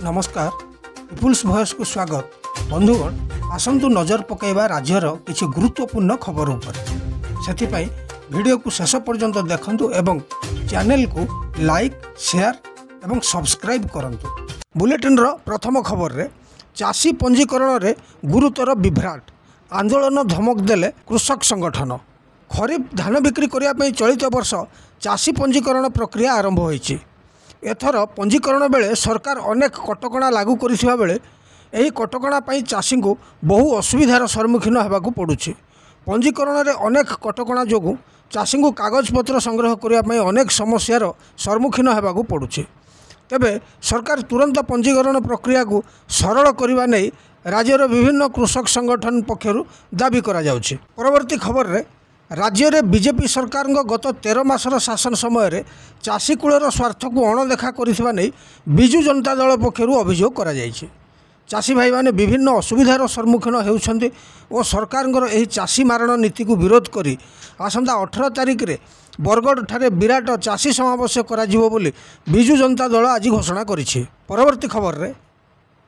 नमस्कार people's voice को स्वागत। बंधुगण आसंतु नजर पकईवा राज्यर किसी गुरुत्वपूर्ण खबर उपर से वीडियो को शेष पर्यंत देखंतु एवं चैनल को लाइक शेयर एवं सब्सक्राइब करंतु। बुलेटिन रो प्रथम खबर रे चाषी पंजीकरण रे गुरुतर विभ्राट आंदोलन धमक देले कृषक संगठन। खरीफ धान बिक्री करने चलित वर्ष चाषी पंजीकरण प्रक्रिया आरंभ होईछि। एथर पंजीकरण बेले सरकार अनेक कटकणा लागू करिथिबा बेले एही कटकणा पई चाषी को बहु असुविधार सम्मुखीन होबाकू पड़ुछि। पंजीकरण रे अनेक कटकणा जोगु चाषी को कागजपत्र संग्रह करने अनेक समस्यार सम्मुखीन होबाकू पड़ुछि। तेबे सरकार तुरंत पंजीकरण प्रक्रिया को सरल करने नहीं राज्यर विभिन्न कृषक संगठन पक्षरु दाबी करा जाउछि। परवर्ती खबर रे राज्य में बीजेपी सरकार गत 13 मासर शासन समय चाषी कूलर स्वार्थ को अणदेखा करिथिबा नै बिजु जनता दल पक्षरु अभियोग करा जायछि। चाषी भाई माने विभिन्न असुविधार सम्मुखीन हेउछन्ति और सरकार एही चाषी मारण नीति को विरोध करी आसंता 18 तारिख रे बरगढ़ ठारे विराट चाषी समावेश करा जिवो बोली बिजु जनता दल आज घोषणा करिछि। परवर्ती खबर रे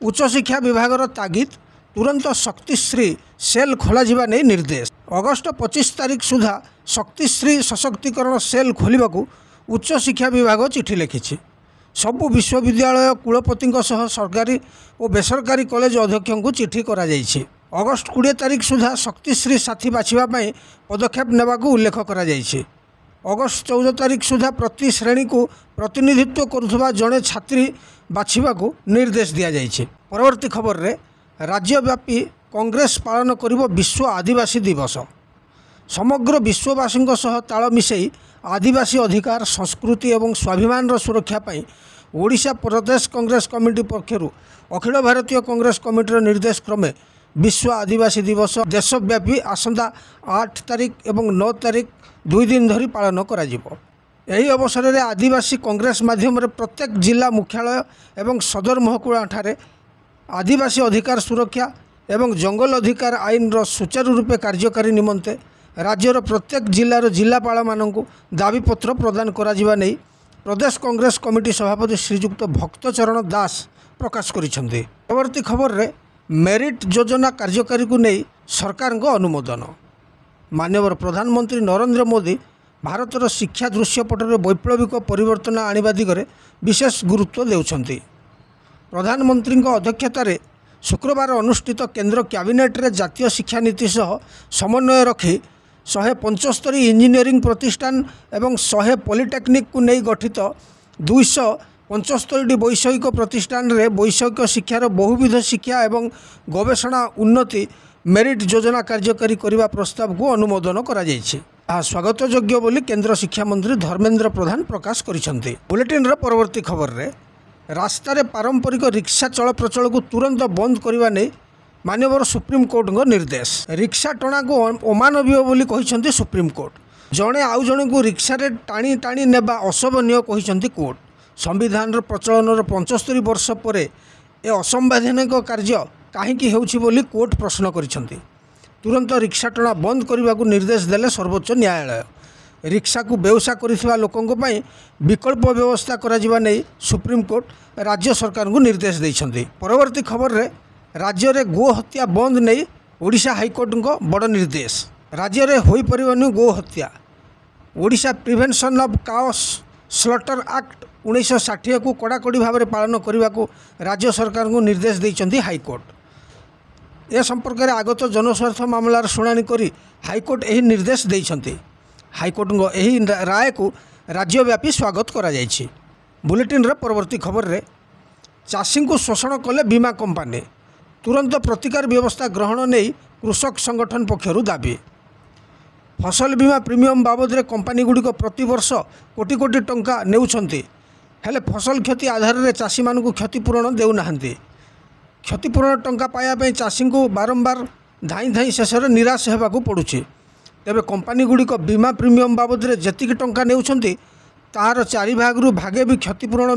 उच्च शिक्षा विभागर तागिद तुरंत शक्तिश्री सेल खोल जावा नहीं निर्देश। अगस्ट 25 तारिख सुधा शक्तिश्री सशक्तिकरण सेल खोलने को उच्च शिक्षा विभाग चिठी लिखिछि। सबु विश्वविद्यालय कुलपति सह सरकारी और बेसरकारी कॉलेज अध्यक्षों को चिठी करा जायछि। अगस्ट 20 तारिख सुधा शक्तिश्री साथी बाछिबा पदक्षेप नेबाकू उल्लेख करा जायछि। अगस्ट 14 तारिख सुधा प्रति श्रेणी को प्रतिनिधित्व करुवा जड़े छात्री बाछिबाकू निर्देश दिया जायछि। परवर्ती खबर रे राज्यव्यापी कांग्रेस पालन करिबो विश्व आदिवासी दिवस। समग्र विश्ववासी सह ताल मिसई आदिवासी अधिकार संस्कृति एवं स्वाभिमान सुरक्षा पाई ओडिशा प्रदेश कांग्रेस कमिटी पक्षरु अखिल भारतीय कांग्रेस कमिटीर निर्देश क्रमे विश्व आदिवासी दिवस देशव्यापी आसंता 8 तारिख एवं 9 तारिख 2 दिन धरी पालन करा जिवो। एही अवसर में आदिवासी कांग्रेस माध्यम प्रत्येक जिला मुख्यालय एवं सदर महकुमा ठारे आदिवासी अधिकार सुरक्षा एवं जंगल अधिकार आईन सुचारू रूपे कार्यकारी निमंते राज्यर प्रत्येक जिलार जिलापाल मानकु दाबीपत्र प्रदान करा जिबा नै प्रदेश कांग्रेस कमिटी सभापति श्रीजुक्त भक्तचरण दास प्रकाश करिसेंति। परवर्ती खबर रे मेरिट योजना कार्यकारी को नहीं सरकार को अनुमोदन। माननीय प्रधानमंत्री नरेंद्र मोदी भारतर शिक्षा दृश्यपटर वैप्लविक परिवर्तन आनिबा दिगरे विशेष गुरुत्व देउछंती। प्रधानमंत्री अध्यक्षतार शुक्रवार अनुष्ठित केंद्र कैबिनेट रे जातीय शिक्षा नीति सह समन्वय रखी 175 इंजीनियरिंग प्रतिष्ठान एवं 100 पॉलिटेक्निक को नहीं गठित 275 वैषयिक प्रतिष्ठान रे वैषयिक शिक्षार बहुविध शिक्षा एवं गवेषणा उन्नति मेरिट योजना कार्यकारी करने प्रस्ताव को अनुमोदन करा जायछि। स्वागत योग्य बोली केंद्र शिक्षा मंत्री धर्मेंद्र प्रधान प्रकाश करिसेंति। बुलेटिन रे परवर्ती खबर रे रास्तार पारंपरिक रिक्शा चल प्रचल को तुरंत बंद करने नहीं माननीय सुप्रीम कोर्ट निर्देश। रिक्शा टणा को अमानवीय बोली कहिसेंति सुप्रीम कोर्ट। जड़े आउ जन को रिक्शा रे टाणी टाणी नेबा असंवैधानिक कहिसेंति कोर्ट। संविधान प्रचलन 75 वर्ष पर ए असंवैधानिक कार्य काहींकि हेउछि बोली कोर्ट प्रश्न करिसेंति। तुरंत रिक्शा टणा बंद करने को निर्देश देले सर्वोच्च न्यायालय। रिक्शा को व्यवसाय करिथिबा लोकंक पई विकल्प व्यवस्था करा जिबा नै सुप्रीम कोर्ट राज्य सरकार को निर्देश दैछन्ति। परवर्ती खबर रे राज्य रे गो हत्या बंद नै ओडिशा हाईकोर्ट को बड़ निर्देश। राज्य रे होई परिबनि गो हत्या। Odisha prevention of cow slaughter act 1960 को कड़ाकड़ी भाव में पालन करने को राज्य सरकार को निर्देश दैछन्ति हाईकोर्ट। ए संपर्क में आगत जनस्वार्थ मामलार शुणाणी करी हाईकोर्ट एही निर्देश दैछन्ति। हाईकोर्ट एही राय को राज्यव्यापी स्वागत करा जायछि। बुलेटिन रे परवर्ती खबर रे चाषी को शोषण कले बीमा कंपनी तुरंत प्रतिकार व्यवस्था ग्रहण नहीं कृषक संगठन पक्षरु दाबी। फसल बीमा प्रीमियम बाबद कंपनी गुड़िक प्रतिवर्ष कोटी कोटी टंका नेउछन्ति हेले फसल क्षति आधार में चाषी मानकु क्षतिपूरण देउनाहांति। क्षतिपूरण टंका पाया चाषी को बारंबार धाई धाई शेष निराश होगाकू पड़ुछि। तेबे कंपनी गुड़िक बीमा प्रीमियम बाबद जेतिक टंका नेउछन्ति तार 4 भागरू भागे भी क्षतिपूरण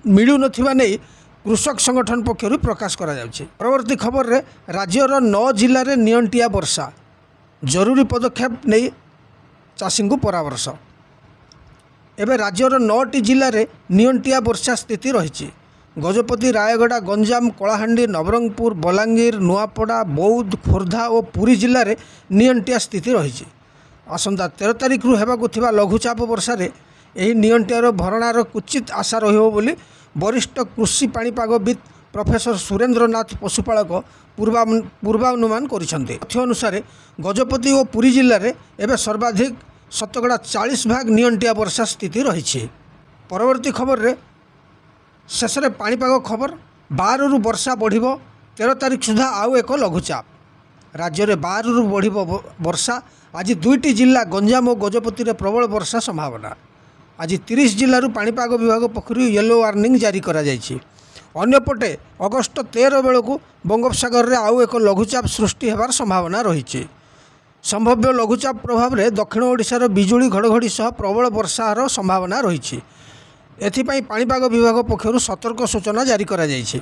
मिलू नथिबा नै कृषक संगठन पक्षरु प्रकाश करा जाउछि। परवर्ती खबर रे राज्यर 9 जिल्ला रे नियंटिया वर्षा जरूरी पदक्षेप नहीं चाषी को परामर्श। एवं राज्यर 9टी जिले में नियंटिया वर्षा स्थिति रही। गजपति रायगड़ा गंजाम कलाहांडी नवरंगपुर बलांगीर नुआपड़ा बौद्ध खोर्धा और पुरी जिले में नियंटिया स्थिति रही। आसंता 13 तारिख हेबाकु थिबा लघुचाप वर्षा रे एही नियंटियार भरणार कुचित आशा रहिबो बोली वरिष्ठ कृषि पाणीपागविद प्रोफेसर सुरेंद्रनाथ पशुपालक पूर्वानुमान करिसेंते। तथ्य अनुसार गजपति और पुरी जिले में एवं सर्वाधिक शतकड़ा 40 भाग नियंटिया वर्षा स्थिति रही। परवर्ती खबर रे शेष में पाणीपाग खबर 12 रु वर्षा बढ़ 13 तारिख सुधा आउ एक लघुचाप। राज्य में 12 रु बढ़ वर्षा। आज 2टी जिला गंजाम और गजपति में प्रबल वर्षा संभावना। आज 30 जिलूर पाणीपाग विभाग पक्षर येलो वार्निंग जारी करा जायछि। अन्यपटे अगस्ट 13 बेलू बंगोपसागर में आउ एक लघुचाप सृष्टि होबार संभावना रही। संभाव्य लघुचाप प्रभाव में दक्षिण ओडिशार बिजुली घड़घड़ी सह प्रबल वर्षार संभावना रही। एथिपाई पाणीपाग विभाग पक्षर सतर्क सूचना जारी करा जायछि।